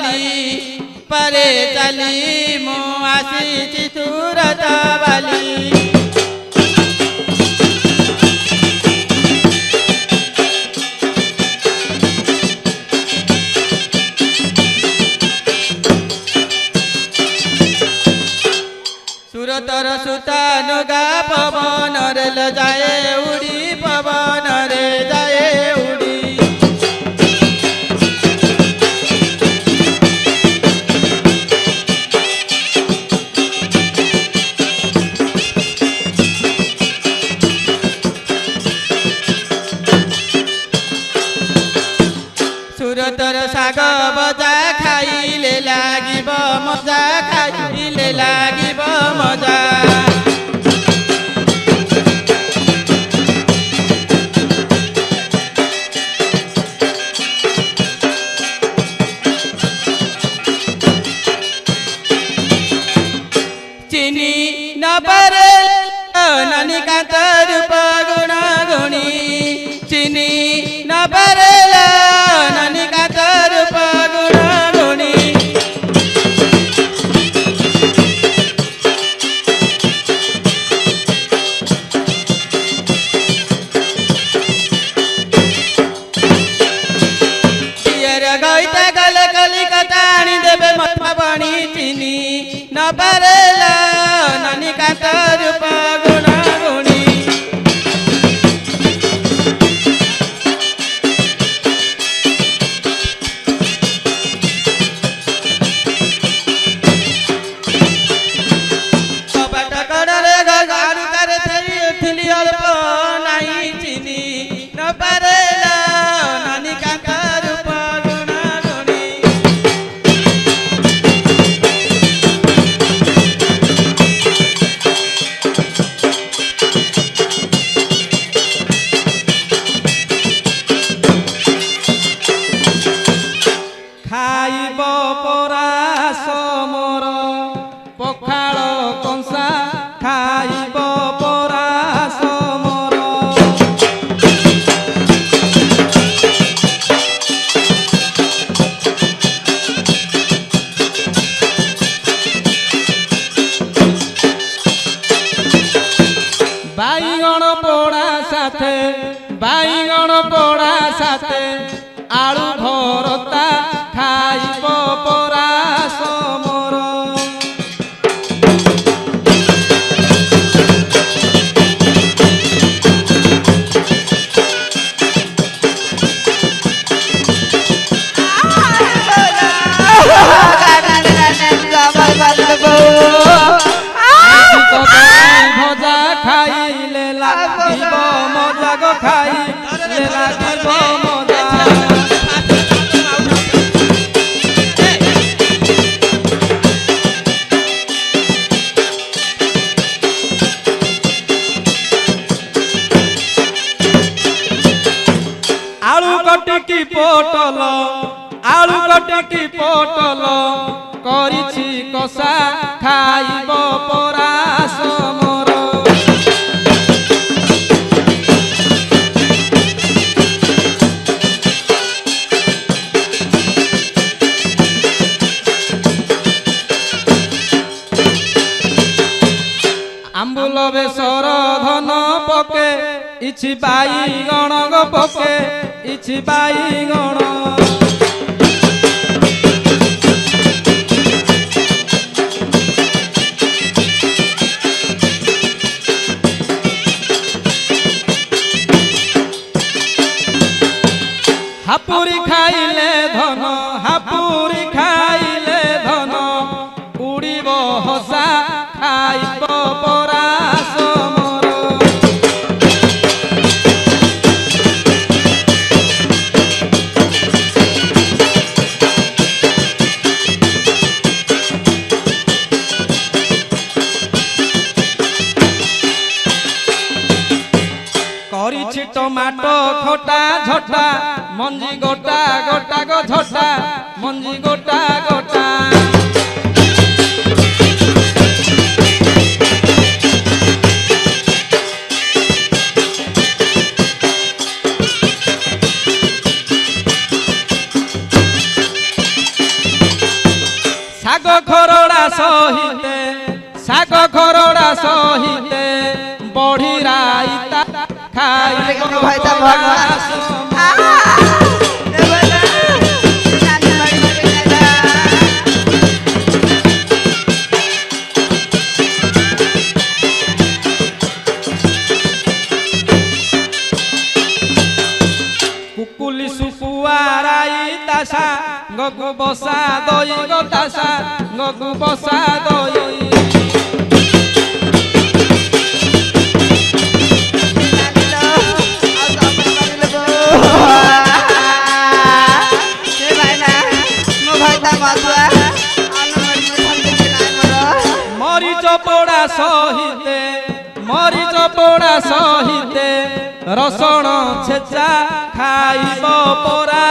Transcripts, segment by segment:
बाली परे चली मु आसी सूरत बाली सुरतर सुता नुगा पवन रे ल जाए उड़ी पवन रे जाए उड़ी सुरतर साग बजा खाइले लागिब मजा खाइले लागिब मजा चिनी नपरे नानी कांत रूप गुण गुणी चिनी नपरे नानी कांत रूप गुण गुणी गईता गल कलिकता आनी देवे मत्मा बणी चिनी नपरे नानी कांत रूप गुण गुणी कपट कड़े गारू करे थी अल्प नहीं चिनी नपरे नानी कांत रूप गुण गुणी खाइब परास मोर पखाल कंसा खाइब परास मोर बाईगण पोड़ा साथे बाईगण पोड़ा साथे आलू भरता खाइब परास मोर भजा खाइले लागिब मजा गो खाइले लागिब मजा आलू कटिकी पोटल आलू कटिकी पोटल करिछि कषा खाइब परास मोर आंबुल बेसर धन पके इछि बाईगण गो पके इछि बाईगण हापुरी खाइले धन हापुरी खाइले धन उड़ीब हसा खाइब परास मोर करिछि टमाटो खटा झटा मंजी गोटा गोटा गो झटा मंजी गोटा गोटा ଶାଗ ଖରଡ଼ା ସହିତେ ଶାଗ ଖରଡ଼ା ସହିତେ ବଢି ରାଇତା ଖାଇବ কুকুলি সুপুয়ারাই তাসা গগু বসা দই গো তাসা গগু বসা দই মরিচ পোড়া সহিতে মরিচ পোড়া সহিতে রসণ ছেচা খাইব পরা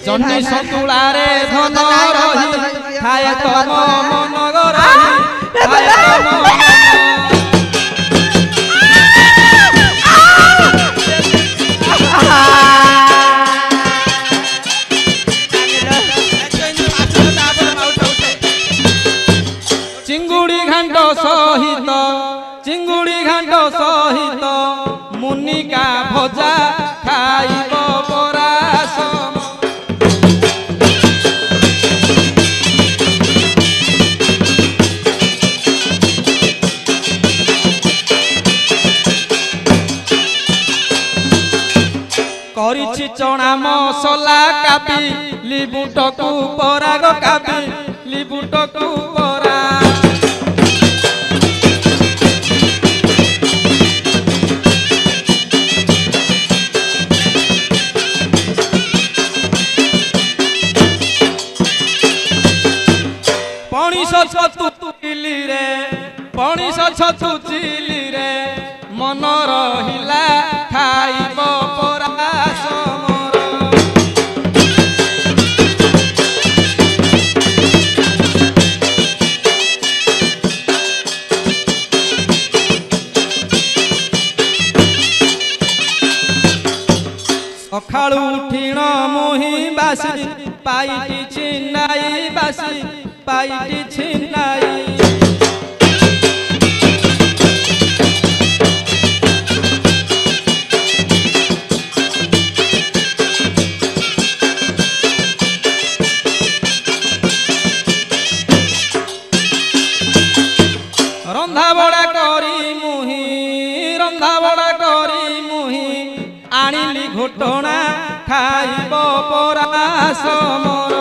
জন্নি সতুলারে ধন রহি খায় তম মন রহি খায় তম চিঙ্গুড়ি ঘাণ্ট সহিত চিঙ্গুড়ি ঘাণ্ট সহিত মুনিকা ভজা খাইব পরা করিছি চଣା মশলা কাপি লিবুটকু পরাগ কাপি লিবুটকু পরা পনিশ ছতু চিলিরে পনিশ ছতু চিলিরে মন রহিলা খাইব পরা সমর সকালু উঠিণ মুহি বাসি পাইটি ছিনাই বাসি পাইটি ছিনাই রন্ধা বড়া করি মুহি রন্ধা বড়া করি মুহি আনিলি ঘটনা খাইব পরা সমর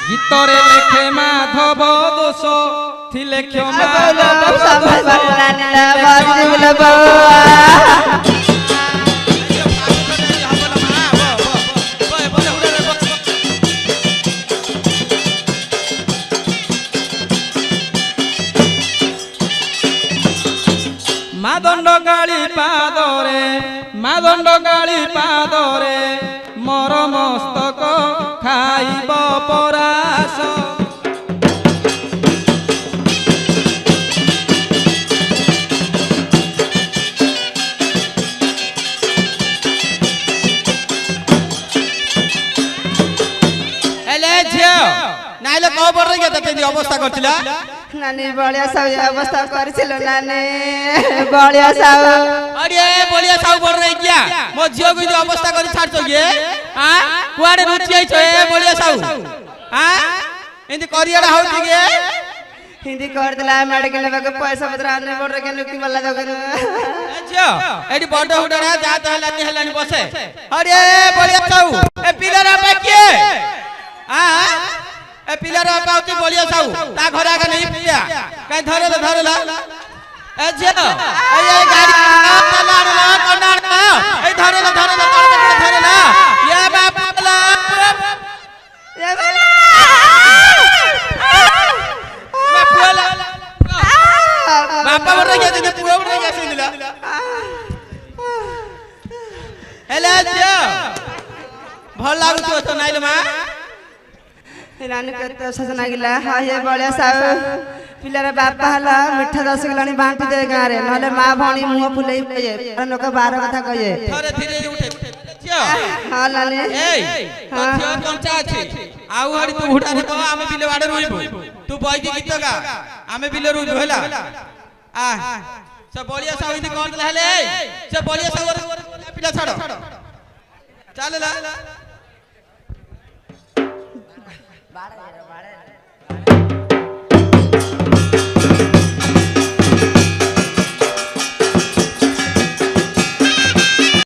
গীতরে লেখে মাধব দোষ থিলে ক্ষমা মাদণ্ড গাড়ি পাদরে মাদণ্ড গাড়ি পাদরে মর মস্তক খাইব পরাস নাইলে কও বড় রে কেতে অবস্থা করছিলা নানি বলিয়া সাউ অবস্থা করেছিল নানি বলিয়া সাউ আরে বলিয়া সাউ বড় রে কিয়া মো ঝিও কই অবস্থা করে ছাড়ছো কি হ্যাঁ কুয়াড়ে রুচি আইছো এ বলিয়া সাউ হ্যাঁ এndi করিয়াড়া হউছি কি হিন্দি কর দিলা মেডিকেল লেবাকে পয়সা পত্র আনে বড় রে কেন কি বললা দোকান আচ্ছা এডি বড় হুডাড়া যা তো হেলানি হেলানি বসে আরে বলিয়া সাউ এ পিলারা বাকি হ্যাঁ ए पिलर पाउती बोलियो साउ ता घर आगे नहीं पिया कहीं धरे ला ए जे ए गाड़ी ला कनाड़ ए धरे ला ये बाप ला ये बाप ବାପା ବଡ ଯାଇଛନ୍ତି ପୁଅ ବଡ ଯାଇଥିଲା ହେଲେ ଝିଅ ଭଲ ଲାଗୁଥିବ ତ ନାଇଲୋ ମା ରାନୀ କେତେ ଶୋଷ ଲାଗିଲା ହଁ ଏ ବଳିଆ ସାହୁ ପିଲାର ବାପା ହେଲା ମିଠା 10 କିଲୋ ବାଣ୍ଟି ଦେ ଗାଁରେ ନହେଲେ ମା ଭଉଣୀ ମୁହଁ ଫୁଲେଇ କହିବେ ଲୋକ ବାର କଥା କହିବେ ଥରେ ଧୀରେ ଉଠେ ଝିଅ ହଁ ନାନୀ ଏଇ ତୋ ଝିଅ କଞ୍ଚା ଅଛି ଆଉ ହରି ତୁ ହୁଡାରେ କହ ଆମେ ବିଲ ବାଡେ ରହିବୁ ତୁ ବଇକି ଗୀତ ଗା ଆମେ ବିଲ ରହିବୁ ହେଲା ଆ ସେ ବଳିଆ ସାହୁ ଇନ୍ତି କହିଲେ ହେଲେ ସେ ବଳିଆ ସାହୁ ପିଲା ଛାଡ ଚାଲଲା